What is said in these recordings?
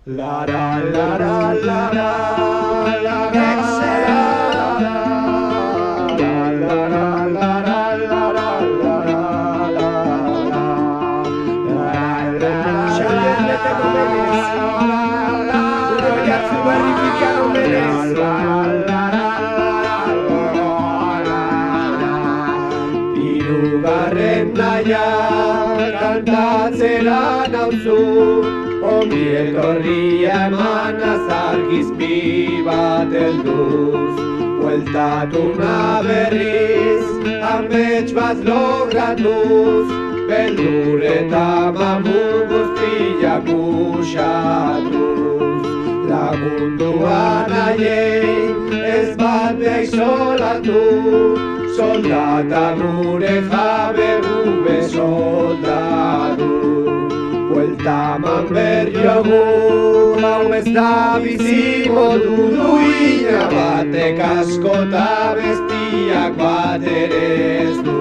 La la la la la la la Hirugarren naia kantatzera nauzu, ongi etorria eman azargizpi bat helduz. Bueltatu na berriz, amets bat logratuz, beldur eta mamu guztiak usatuz. Lagundua nahiei ez bateixolatu, soldata gure jabe gube soldadu. Buelta eman berriogu, hau ez da bizi modu duina batek asko eta bestiak bat ere ez du.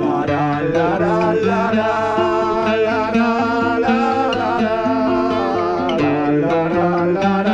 Lara, lara, lara, lara, lara, lara, lara, lara, lara.